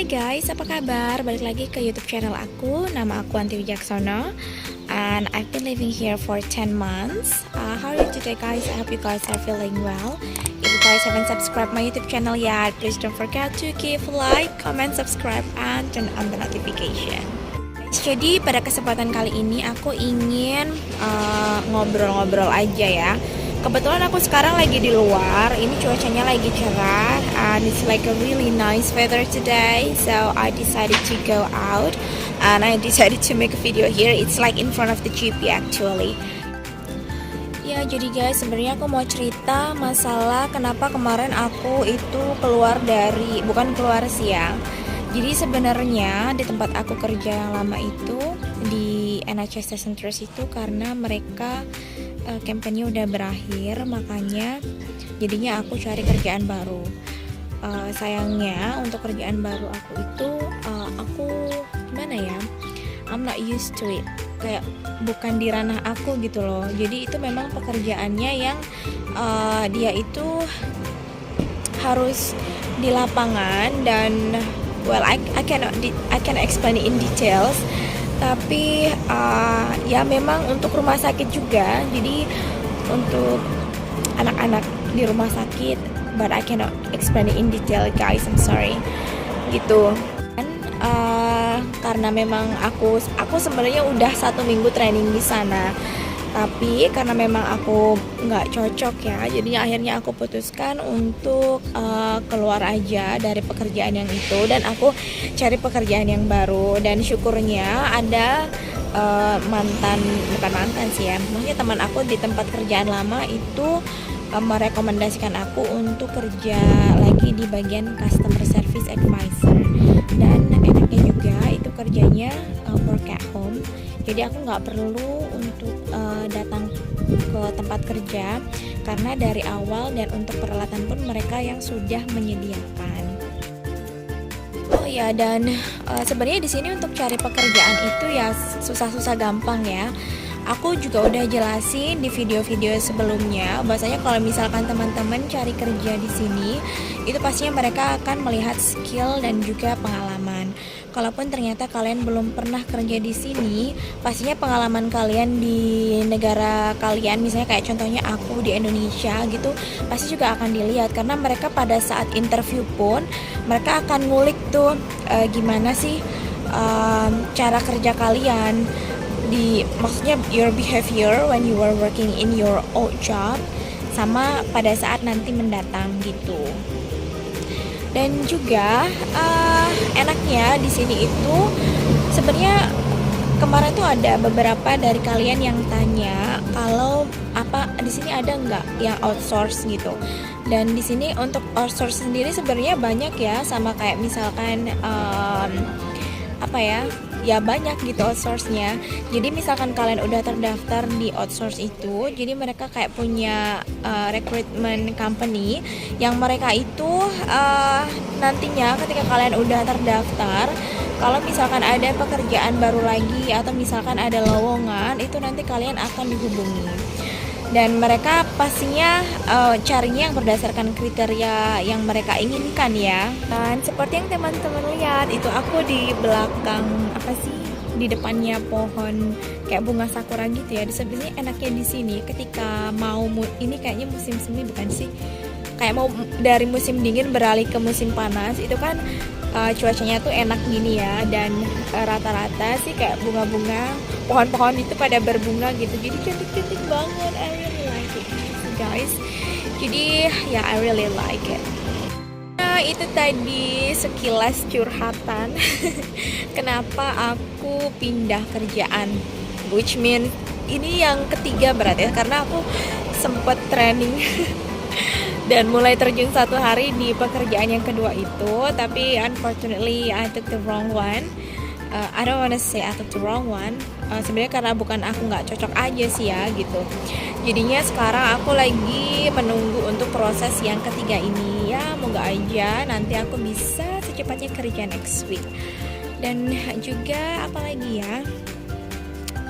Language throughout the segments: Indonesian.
Hai guys, apa kabar? Balik lagi ke YouTube channel aku. Nama aku Anti Wijaksono, and I've been living here for 10 months. How are you today, guys? I hope you guys are feeling well. If you guys haven't subscribed my YouTube channel yet, please don't forget to give like, comment, subscribe, and turn on the notification. Jadi pada kesempatan kali ini aku ingin ngobrol-ngobrol aja ya. Kebetulan aku sekarang lagi di luar. Ini cuacanya lagi cerah, and it's like a really nice weather today. So I decided to go out, and I decided to make a video here. It's like in front of the GP actually. Ya, jadi guys, sebenarnya aku mau cerita masalah kenapa kemarin aku itu bukan keluar sih ya. Jadi sebenarnya di tempat aku kerja yang lama itu di NHS Centers itu karena mereka kampanye udah berakhir, makanya jadinya aku cari kerjaan baru. Sayangnya untuk kerjaan baru aku itu aku gimana ya, I'm not used to it, kayak bukan di ranah aku gitu loh. Jadi itu memang pekerjaannya yang dia itu harus di lapangan dan I can explain it in details. Tapi ya memang untuk rumah sakit juga, jadi untuk anak-anak di rumah sakit, but I cannot explain it in detail guys, I'm sorry gitu. Dan karena memang aku sebenarnya udah 1 minggu training di sana, tapi karena memang aku nggak cocok ya, jadi akhirnya aku putuskan untuk keluar aja dari pekerjaan yang itu dan aku cari pekerjaan yang baru. Dan syukurnya ada bukan mantan sih ya, maksudnya teman aku di tempat kerjaan lama itu merekomendasikan aku untuk kerja lagi di bagian customer service advisor. Dan enaknya juga itu kerjanya work at home, jadi aku nggak perlu untuk datang ke tempat kerja karena dari awal dan untuk peralatan pun mereka yang sudah menyediakan. Oh ya, dan sebenarnya di sini untuk cari pekerjaan itu ya susah-susah gampang ya. Aku juga udah jelasin di video-video sebelumnya, bahwasanya kalau misalkan teman-teman cari kerja di sini, itu pastinya mereka akan melihat skill dan juga pengalaman. Kalaupun ternyata kalian belum pernah kerja di sini, pastinya pengalaman kalian di negara kalian, misalnya kayak contohnya aku di Indonesia gitu, pasti juga akan dilihat karena mereka pada saat interview pun mereka akan ngulik tuh gimana sih cara kerja kalian, maksudnya your behavior when you are working in your old job sama pada saat nanti mendatang gitu. Dan juga enaknya di sini itu sebenarnya kemarin tuh ada beberapa dari kalian yang tanya kalau di sini ada nggak yang outsource gitu. Dan di sini untuk outsource sendiri sebenarnya banyak ya, sama kayak misalkan ya banyak gitu outsource-nya. Jadi misalkan kalian udah terdaftar di outsource itu, jadi mereka kayak punya recruitment company yang mereka itu nantinya ketika kalian udah terdaftar, kalau misalkan ada pekerjaan baru lagi atau misalkan ada lowongan, itu nanti kalian akan dihubungi. Dan mereka pastinya carinya yang berdasarkan kriteria yang mereka inginkan ya. Dan seperti yang teman-teman lihat, itu aku di belakang di depannya pohon kayak bunga sakura gitu ya. Sebenarnya enaknya di sini ketika mau ini kayaknya musim semi bukan sih? Kayak mau dari musim dingin beralih ke musim panas, itu kan cuacanya tuh enak gini ya. Dan rata-rata sih kayak bunga-bunga, pohon-pohon itu pada berbunga gitu, jadi cantik-cantik banget. I really like it guys, jadi ya I really like it. Nah, itu tadi sekilas curhatan kenapa aku pindah kerjaan, which mean ini yang ketiga berarti ya, karena aku sempet training dan mulai terjun 1 hari di pekerjaan yang kedua itu, tapi unfortunately I took the wrong one. I don't wanna say I took the wrong one. Sebenarnya karena bukan aku nggak cocok aja sih ya gitu. Jadinya sekarang aku lagi menunggu untuk proses yang ketiga ini ya, moga aja nanti aku bisa secepatnya kerja next week. Dan juga apalagi ya,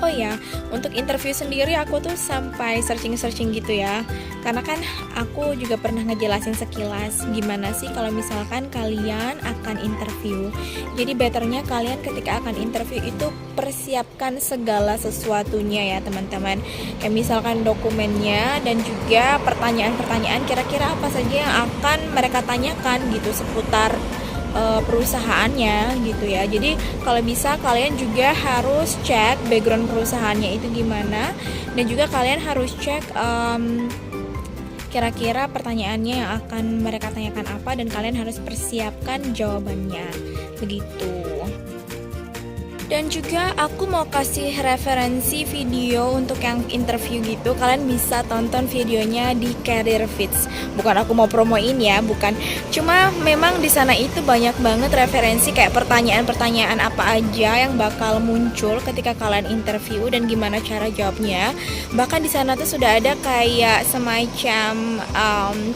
Oh ya, untuk interview sendiri aku tuh sampai searching-searching gitu ya. Karena kan aku juga pernah ngejelasin sekilas gimana sih kalau misalkan kalian akan interview. Jadi betternya kalian ketika akan interview itu persiapkan segala sesuatunya ya teman-teman. Kayak misalkan dokumennya dan juga pertanyaan-pertanyaan kira-kira apa saja yang akan mereka tanyakan gitu seputar perusahaannya gitu ya. Jadi kalau bisa kalian juga harus cek background perusahaannya itu gimana, dan juga kalian harus cek kira-kira pertanyaannya yang akan mereka tanyakan apa, dan kalian harus persiapkan jawabannya begitu. Dan juga aku mau kasih referensi video untuk yang interview gitu. Kalian bisa tonton videonya di Career Fits. Bukan aku mau promoin ya, bukan. Cuma memang di sana itu banyak banget referensi kayak pertanyaan-pertanyaan apa aja yang bakal muncul ketika kalian interview dan gimana cara jawabnya. Bahkan di sana tuh sudah ada kayak semacam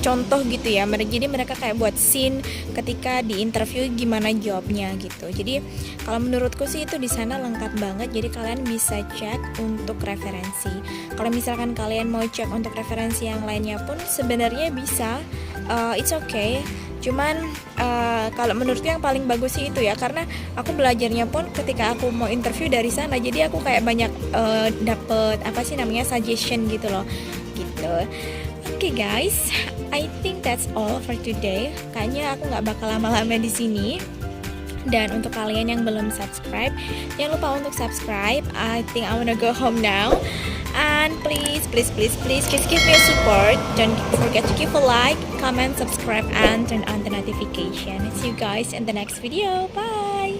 contoh gitu ya. Jadi mereka kayak buat scene ketika di interview gimana jawabnya gitu. Jadi kalau menurutku sih itu di sana lengkap banget, jadi kalian bisa cek untuk referensi. Kalau misalkan kalian mau cek untuk referensi yang lainnya pun sebenarnya bisa, it's okay. Cuman kalau menurutku yang paling bagus sih itu ya, karena aku belajarnya pun ketika aku mau interview dari sana, jadi aku kayak banyak dapet apa sih namanya suggestion gitu loh, gitu. Oke guys, I think that's all for today. Kayaknya aku nggak bakal lama-lama di sini. Dan untuk kalian yang belum subscribe, jangan lupa untuk subscribe. I think I wanna go home now. And please just give me a support. Don't forget to give a like, comment, subscribe, and turn on the notification. See you guys in the next video. Bye.